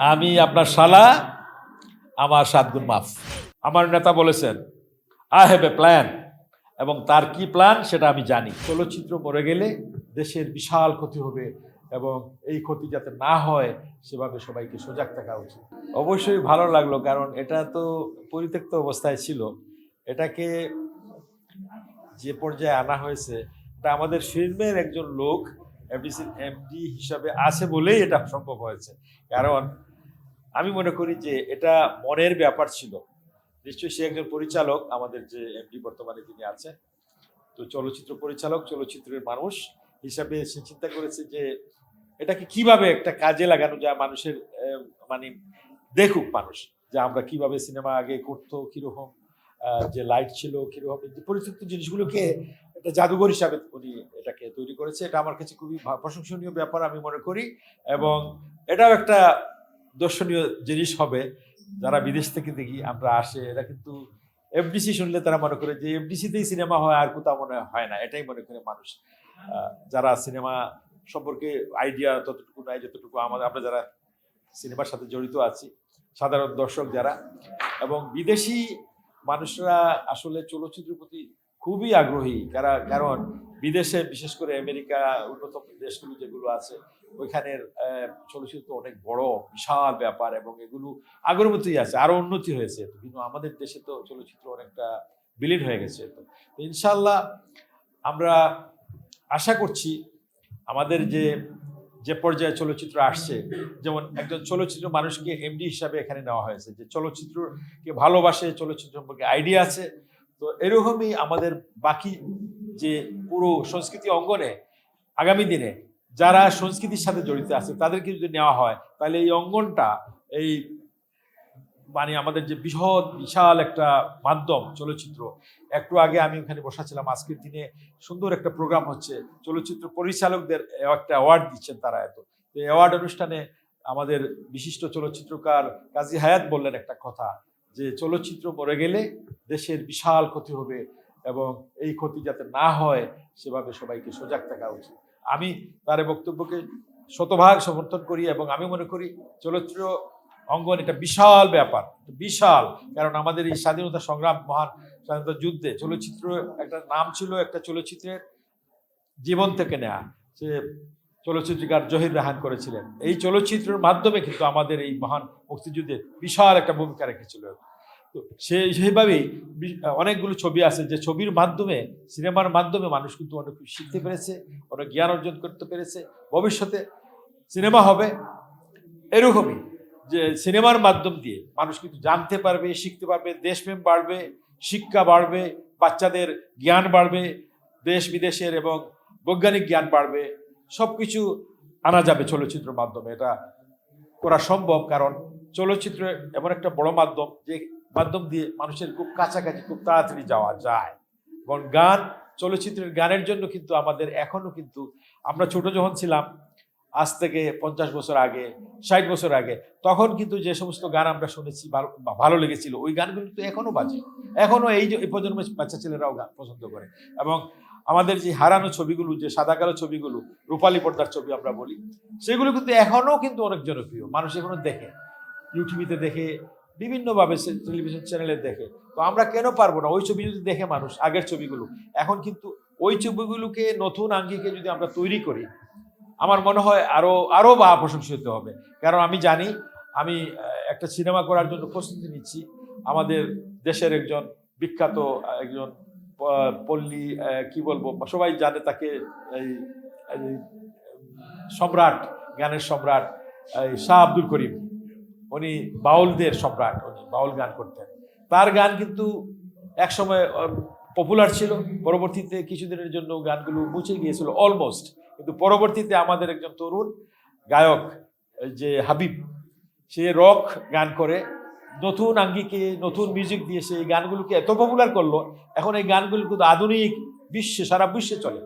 আমি আপনার শালা, আমার 7 গুণ মাফ। আমার নেতা বলেছেন আই হ্যাভ এ প্ল্যান, এবং তার কি প্ল্যান সেটা আমি জানি। চলচ্চিত্র মরে গেলে দেশের বিশাল ক্ষতি হবে, এবং এই ক্ষতি যাতে না হয় সেভাবে সবাইকে সজাগ থাকা উচিত। অবশ্যই ভালো লাগলো, কারণ এটা তো পরিত্যক্ত অবস্থায় ছিল। এটাকে যে পর্যায়ে আনা হয়েছে, এটা আমাদের ফিল্মের একজন লোক এমডি হিসাবে আছে বলেই এটা সম্ভব হয়েছে। কারণ আমি মনে করি যে এটা মনের ব্যাপার ছিল। নিশ্চয়ই সে একজন পরিচালক, আমাদের যে এমডি বর্তমানে তিনি আছেন, তো চলচ্চিত্র পরিচালক, চলচ্চিত্রের মানুষ হিসাবে সে চিন্তা করেছে যে এটাকে কিভাবে একটা কাজে লাগানো যায়, মানুষের মানে দেখুক মানুষ যে আমরা কিভাবে সিনেমা আগে করতো, কিরকম যে লাইট ছিল, কিরকম যে পরিত্যক্ত জিনিসগুলোকে একটা জাদুঘর হিসাবে উনি এটাকে তৈরি করেছে। এটা আমার কাছে খুবই প্রশংসনীয় ব্যাপার আমি মনে করি, এবং এটাও একটা দর্শনীয় জিনিস হবে। যারা বিদেশ থেকে দেখি আমরা আসে, এরা কিন্তু এফডিসি শুনলে তারা মনে করে যে এফডিসিতেই সিনেমা হয়, আর কোথাও মনে হয় না, এটাই মনে করে মানুষ। যারা সিনেমা সম্পর্কে আইডিয়া ততটুকু নাই যতটুকু আমরা যারা সিনেমার সাথে জড়িত আছি, সাধারণ দর্শক যারা, এবং বিদেশি মানুষরা আসলে চলচ্চিত্রের প্রতি খুবই আগ্রহী। কারণ বিদেশে, বিশেষ করে আমেরিকা, উন্নত দেশগুলো যেগুলো আছে, ওইখানের চলচ্চিত্র অনেক বড় বিশাল ব্যাপার, এবং এগুলো আগের মতোই আছে, আরো উন্নতি হয়েছে। কিন্তু আমাদের দেশে তো চলচ্চিত্র অনেকটা বিলীন হয়ে গেছে। তো ইনশাল্লাহ আমরা আশা করছি আমাদের যে পর্যায়ে চলচ্চিত্র আসছে, যেমন একজন চলচ্চিত্র মানুষকে এমডি হিসাবে এখানে নেওয়া হয়েছে, যে চলচ্চিত্রকে ভালোবাসে, চলচ্চিত্র সম্পর্কে আইডিয়া আছে। তো এরকমই আমাদের বাকি যে পুরো সংস্কৃতি অঙ্গনে আগামী দিনে যারা সংস্কৃতির সাথে জড়িত আছে তাদেরকে যদি নেওয়া হয়, তাহলে এই অঙ্গনটা, এই মানে আমাদের যে বিশাল একটা মাধ্যম চলচ্চিত্র। একটু আগে আমি ওখানে বসাছিলাম, আজকের দিনে সুন্দর একটা প্রোগ্রাম হচ্ছে, চলচ্চিত্র পরিচালকদের একটা অ্যাওয়ার্ড দিচ্ছেন তারা। এই অ্যাওয়ার্ড অনুষ্ঠানে আমাদের বিশিষ্ট চলচ্চিত্রকার কাজী হায়াত বললেন একটা কথা, যে চলচ্চিত্র মরে গেলে দেশের বিশাল ক্ষতি হবে, এবং এই ক্ষতি যাতে না হয় সেভাবে সবাইকে সজাগ থাকা উচিত। আমি তার বক্তব্যকে শতভাগ সমর্থন করি, এবং আমি মনে করি চলচ্চিত্র অঙ্গন এটা বিশাল ব্যাপার, বিশাল। কারণ আমাদের এই স্বাধীনতা সংগ্রাম, মহান স্বাধীনতা যুদ্ধে চলচ্চিত্র একটা নাম ছিল, একটা চলচ্চিত্রের জীবন থেকে নেয়া। সে চলচ্চিত্রকার জহির রাহান করেছিলেন। এই চলচ্চিত্রের মাধ্যমে কিন্তু আমাদের এই মহান মুক্তিযুদ্ধে বিশাল একটা ভূমিকা রেখেছিল। তো সেইভাবেই অনেকগুলো ছবি আছে, যে ছবির মাধ্যমে, সিনেমার মাধ্যমে মানুষ কিন্তু অনেক কিছু শিখতে পেরেছে, অনেক জ্ঞান অর্জন করতে পেরেছে। ভবিষ্যতে সিনেমা হবে এরকমই, যে সিনেমার মাধ্যম দিয়ে মানুষ কিন্তু জানতে পারবে, শিখতে পারবে, দেশপ্রেম বাড়বে, শিক্ষা বাড়বে, বাচ্চাদের জ্ঞান বাড়বে, দেশ বিদেশের এবং বৈজ্ঞানিক জ্ঞান বাড়বে। সবকিছু আনা যাবে চলচ্চিত্রের মাধ্যমে। এটা করা সম্ভব, কারণ চলচ্চিত্র এমন একটা বড় মাধ্যম, যে মাধ্যম দিয়ে মানুষের খুব কাছাকাছি, খুব তাড়াতাড়ি যাওয়া যায়। এবং চলচ্চিত্রের গানের জন্য কিন্তু আমাদের এখনো কিন্তু, আমরা ছোট যখন ছিলাম, আজ থেকে 50 বছর আগে, 60 বছর আগে, তখন কিন্তু যে সমস্ত গান আমরা শুনেছি, ভালো লেগেছিল, ওই গানগুলো তো এখনো বাজে। এখনো এই প্রজন্মের বাচ্চা ছেলেরাও গান পছন্দ করে। এবং আমাদের যে হারানো ছবিগুলো, যে সাদা কালো ছবিগুলো, রূপালী পর্দার ছবি আমরা বলি, সেগুলো কিন্তু এখনো কিন্তু অনেক জনপ্রিয়, মানুষ এখনো দেখে, ইউটিউবে দেখে, বিভিন্নভাবে টেলিভিশন চ্যানেলে দেখে। তো আমরা কেন পারবো না? ওই ছবি যদি দেখে মানুষ, আগের ছবিগুলো, এখন কিন্তু ওই ছবিগুলোকে নতুন আঙ্গিকে যদি আমরা তৈরি করি, আমার মনে হয় আরো প্রশংসিত হবে। কারণ আমি জানি, আমি একটা সিনেমা করার জন্য প্রস্তুতি নিচ্ছি। আমাদের দেশের একজন বিখ্যাত একজন পল্লী, কি বলবো, সবাই জানে তাকে, এই সম্রাট, গানের সম্রাট, শাহ আব্দুল করিম। উনি বাউলদের সম্রাট, উনি বাউল গান করতেন। তার গান কিন্তু একসময় পপুলার ছিল, পরবর্তীতে কিছুদিনের জন্য গানগুলো মুছে গিয়েছিল অলমোস্ট। কিন্তু পরবর্তীতে আমাদের একজন তরুণ গায়ক, যে হাবিব, সে রক গান করে নতুন আঙ্গিকে, নতুন মিউজিক দিয়ে সেই গানগুলোকে এত পপুলার করলো। এখন এই গানগুলো কিন্তু আধুনিক বিশ্বে, সারা বিশ্বে চলে।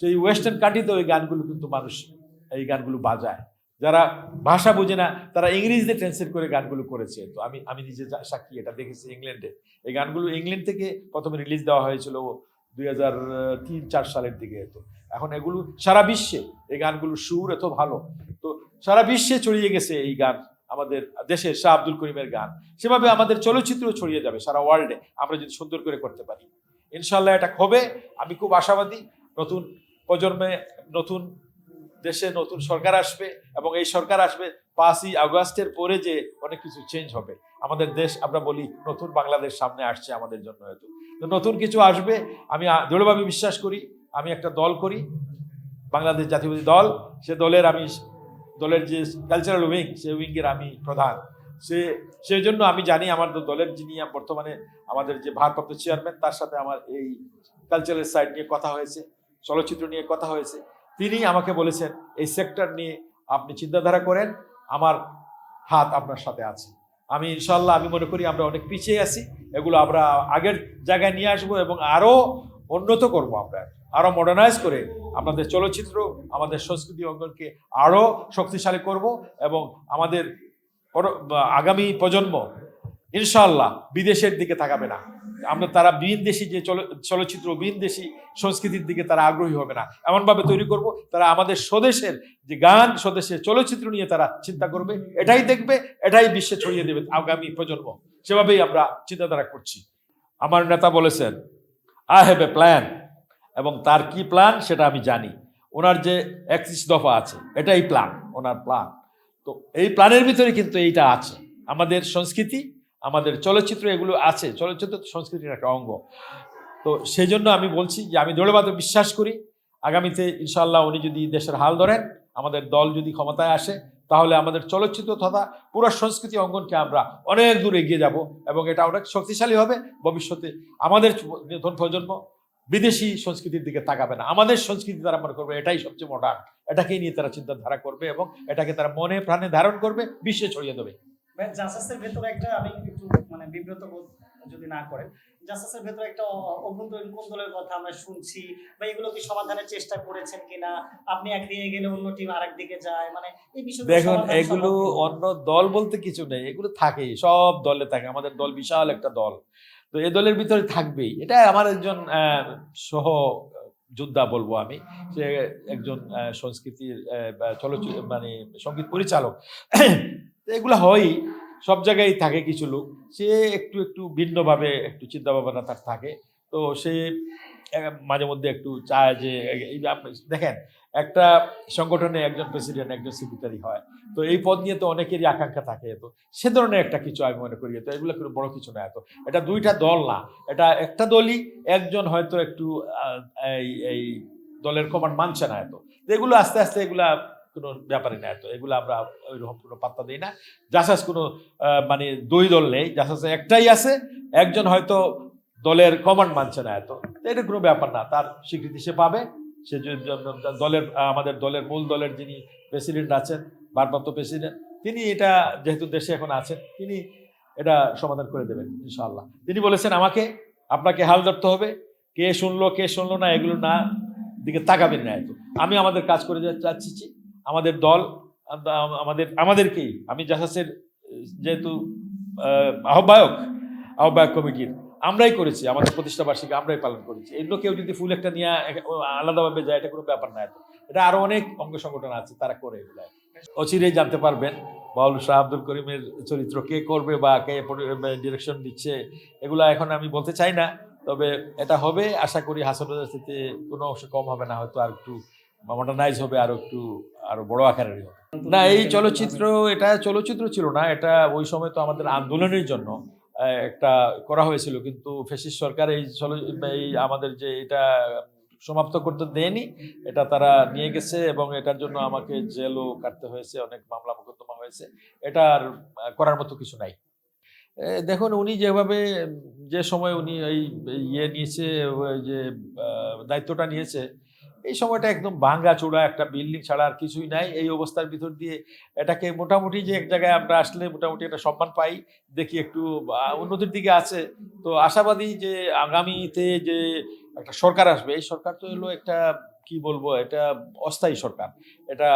সেই ওয়েস্টার্ন কান্ট্রিতে ওই গানগুলো কিন্তু মানুষ এই গানগুলো বাজায়। যারা ভাষা বোঝে না, তারা ইংরেজিতে ট্রান্সলেট করে গানগুলো করেছে। তো আমি নিজে সাক্ষী, এটা দেখেছি ইংল্যান্ডে। এই গানগুলো ইংল্যান্ড থেকে প্রথমে রিলিজ দেওয়া হয়েছিল 2003-4 সালের দিকে। তো এখন এগুলো সারা বিশ্বে, এই গানগুলোর সুর এত ভালো, তো সারা বিশ্বে ছড়িয়ে গেছে এই গান আমাদের দেশের শাহ আব্দুল করিমের গান, সেভাবে আমাদের চলচ্চিত্র ছড়িয়ে যাবে সারা ওয়ার্ল্ডে আমরা যদি সুন্দর করে করতে পারি। ইনশাল্লাহ এটা হবে, আমি খুব আশাবাদী। নতুন প্রজন্মে নতুন দেশে নতুন সরকার আসবে এবং এই সরকার আসবে 5ই আগস্টের পরে যে অনেক কিছু চেঞ্জ হবে। আমাদের দেশ, আমরা বলি নতুন বাংলাদেশ সামনে আসছে আমাদের জন্য, হয়তো তো নতুন কিছু আসবে। আমি দৃঢ়ভাবে বিশ্বাস করি। আমি একটা দল করি, বাংলাদেশ জাতীয়বাদী দল। সে দলের যে কালচারাল উইং, সে উইংয়ের আমি প্রধান। সেই জন্য আমি জানি আমার দলের যিনি বর্তমানে আমাদের যে ভারপ্রাপ্ত চেয়ারম্যান, তার সাথে আমার এই কালচারাল সাইড নিয়ে কথা হয়েছে, চলচ্চিত্র নিয়ে কথা হয়েছে। তিনি আমাকে বলেছেন এই সেক্টর নিয়ে আপনি চিন্তাধারা করেন, আমার হাত আপনার সাথে আছে। আমি ইনশাল্লাহ, আমি মনে করি আমরা অনেক পিছিয়ে আছি, এগুলো আমরা আগের জায়গায় নিয়ে আসবো এবং আরও উন্নত করব, আমরা আরও মডার্নাইজ করে আমাদের চলচ্চিত্র, আমাদের সংস্কৃতি অঙ্গনকে আরও শক্তিশালী করব এবং আমাদের আগামী প্রজন্ম ইনশাআল্লাহ বিদেশের দিকে তাকাবে না। তারা বিনদেশী যে চলচ্চিত্র, বিনদেশী সংস্কৃতির দিকে তারা আগ্রহী হবে না। এমনভাবে তৈরি করব তারা আমাদের স্বদেশের যে গান, স্বদেশের চলচ্চিত্র নিয়ে তারা চিন্তা করবে, এটাই দেখবে, এটাই বিশ্বে ছড়িয়ে দেবে আগামী প্রজন্ম। সেভাবেই আমরা চিন্তাধারা করছি। আমার নেতা বলেছেন আই হ্যাভ এ প্ল্যান, এবং তার কি প্ল্যান সেটা আমি জানি। ওনার যে 31 দফা আছে, এটাই প্ল্যান, ওনার প্ল্যান। তো এই প্ল্যানের ভিতরে কিন্তু এইটা আছে, আমাদের সংস্কৃতি, আমাদের চলচ্চিত্র, এগুলো আছে। চলচ্চিত্র তো সংস্কৃতির একটা অঙ্গ। তো সেই জন্য আমি বলছি যে আমি দৃঢ়ভাবে বিশ্বাস করি আগামীতে ইনশাআল্লাহ উনি যদি দেশের হাল ধরেন, আমাদের দল যদি ক্ষমতায় আসে, তাহলে আমাদের চলচ্চিত্র তথা পুরো সংস্কৃতি অঙ্গনকে আমরা অনেক দূর এগিয়ে যাব এবং এটা অনেক শক্তিশালী হবে। ভবিষ্যতে আমাদের নতুন প্রজন্ম বিদেশি সংস্কৃতির দিকে তাকাবে না, আমাদের সংস্কৃতি তারা মনে করবে এটাই সবচেয়ে মডার্ন, এটাকেই নিয়ে তারা চিন্তাধারা করবে এবং এটাকে তারা মনে প্রাণে ধারণ করবে, বিশ্বে ছড়িয়ে দেবে। জাসাসের ভেতরে একটা, আমি একটু মানে বিব্রত বোধ যদি না করেন, জাসাসের ভেতরে একটা অভ্যন্তরীণ কোন্দলের কথা আমরা শুনছি, বা এগুলো কি সমাধানের চেষ্টা করেছেন কিনা? আপনি একদিকে গেলে অন্য টিম আরেকদিকে যায়, মানে এই বিষয়গুলো দেখুন, এগুলো অন্য দল বলতে কিছু নেই, এগুলো থাকেই, সব দলে থাকে। আমাদের দল বিশাল একটা দল, তো এই দলের ভিতরে থাকবেই। এটা আমার একজন সহ যোদ্ধা বলবো আমি, সে একজন সংস্কৃতির চলচ্চিত্র মানে সঙ্গীত পরিচালক। এগুলো হয়ই, সব জায়গায় থাকে কিছু লোক, সে একটু একটু ভিন্নভাবে একটু চিন্তা ভাবনা তার থাকে। তো সে মাঝে মধ্যে একটু চায় যে দেখেন, একটা সংগঠনে একজন প্রেসিডেন্ট, একজন সেক্রেটারি হয়, তো এই পদ নিয়ে তো অনেকেরই আকাঙ্ক্ষা থাকে। তো সে ধরনের একটা কিছু আমি মনে করি, তো এগুলো কোনো বড় কিছু না। এত এটা দুইটা দল না, এটা একটা দলই। একজন হয়তো একটু এই দলের কমান্ড মানছে না, এত এগুলো আস্তে আস্তে এগুলা কোনো ব্যাপারই না। এত এগুলো আমরা ওইরকম কোনো পাত্তা দিই না। জাসাস কোনো মানে দুই দল নেই, জাসাস একটাই আছে, একজন হয়তো দলের কমান্ড মানছে না, এত এটা কোনো ব্যাপার না। তার স্বীকৃতি সে পাবে। সে দলের আমাদের দলের মূল দলের যিনি প্রেসিডেন্ট আছেন, ভারপ্রাপ্ত প্রেসিডেন্ট, তিনি এটা যেহেতু দেশে এখন আছেন, তিনি এটা সমাধান করে দেবেন ইনশাআল্লাহ। তিনি বলেছেন আমাকে, আপনাকে হাল ধরতে হবে, কে শুনলো না এগুলো না দিকে তাকাবেন না। এত আমি আমাদের কাজ করে যাচ্ছি, আমাদের দল আমাদেরকেই, আমি জাসাসের যেহেতু আহ্বায়ক কমিটির, আমরাই করেছি, আমাদের প্রতিষ্ঠা বার্ষিকী আমরাই পালন করেছি। এগুলো কেউ যদি ফুল একটা নিয়ে আলাদাভাবে যায়, এটা কোনো ব্যাপার না। এটা আরো অনেক অঙ্গ সংগঠন আছে, তারা করে এগুলো। অচিরেই জানতে পারবেন বাউল শাহ আব্দুল করিমের চরিত্র কে করবে বা কে ডিরেকশন দিচ্ছে, এগুলো এখন আমি বলতে চাই না। তবে এটা হবে, আশা করি হাসান রাজাতে কোনো অংশ কম হবে না, হয়তো আর একটু মডার্নাইজ হবে, আরো বড় আকারের হবে। না, এই এটা চলচ্চিত্র ছিল না, এটা ওই সময় তো আমাদের আন্দোলনের জন্য একটা করা হয়েছিল, কিন্তু ফ্যাসিস্ট সরকার এই আমাদের যে এটা সমাপ্ত করতে দেয়নি, এটা তারা নিয়ে গেছে এবং এটার জন্য আমাকে জেলও কাটতে হয়েছে, অনেক মামলা মোকদ্দমা হয়েছে। এটা আর করার মতো কিছু নাই। দেখুন, উনি যেভাবে যে সময় উনি এই নিয়েছে, যে দায়িত্বটা নিয়েছে, এই সময়টা একদম ভাঙ্গা চূড়া একটা বিল্ডিং ছাড়া আর কিছুই নাই। এই অবস্থার ভিতর দিয়ে এটাকে মোটামুটি যে এক জায়গায় আমরা আসলে মোটামুটি একটা সম্মান পাই, দেখি একটু উন্নতির দিকে আছে। তো আশাবাদী যে আগামীতে যে একটা সরকার আসবে, এই সরকার তো হলো একটা, কি বলবো, এটা অস্থায়ী সরকার। এটা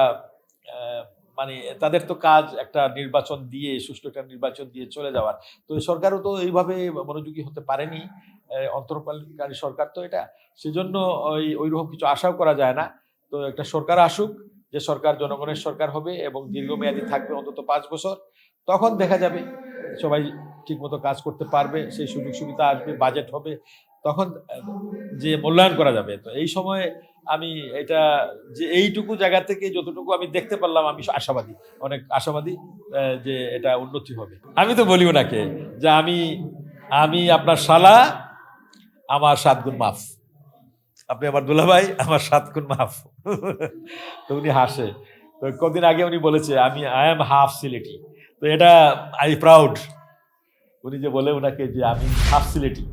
মানে তাদের তো কাজ একটা নির্বাচন দিয়ে, সুষ্ঠু একটা নির্বাচন দিয়ে চলে যাওয়ার। তো এই সরকারও তো এইভাবে মনোযোগী হতে পারেনি, অন্তর্বর্তীকালীন সরকার তো এটা, সেজন্য ওইরকম কিছু আশাও করা যায় না। তো একটা সরকার আসুক, যে সরকার জনগণের সরকার হবে এবং দীর্ঘমেয়াদী থাকবে অন্তত 5 বছর, তখন দেখা যাবে সবাই ঠিকমতো কাজ করতে পারবে, সেই সুযোগ সুবিধা আসবে, বাজেট হবে, তখন যে মূল্যায়ন করা যাবে। তো এই সময়ে আমি এটা যে এইটুকু জায়গা থেকে যতটুকু আমি দেখতে পারলাম, আমি আশাবাদী, অনেক আশাবাদী যে এটা উন্নতি হবে। আমি তো বলি ওনাকে যে আমি আপনার শালা, আমার 7 গুণ মাফ, আপনি আমার দুলাভাই, আমার 7 গুণ মাফ। তো উনি হাসে। তো কদিন আগে উনি বলেছে আই এম হাফ সিলেটি। তো এটা আই প্রাউড, উনি যে বলে ওনাকে যে আমি হাফ সিলেটি।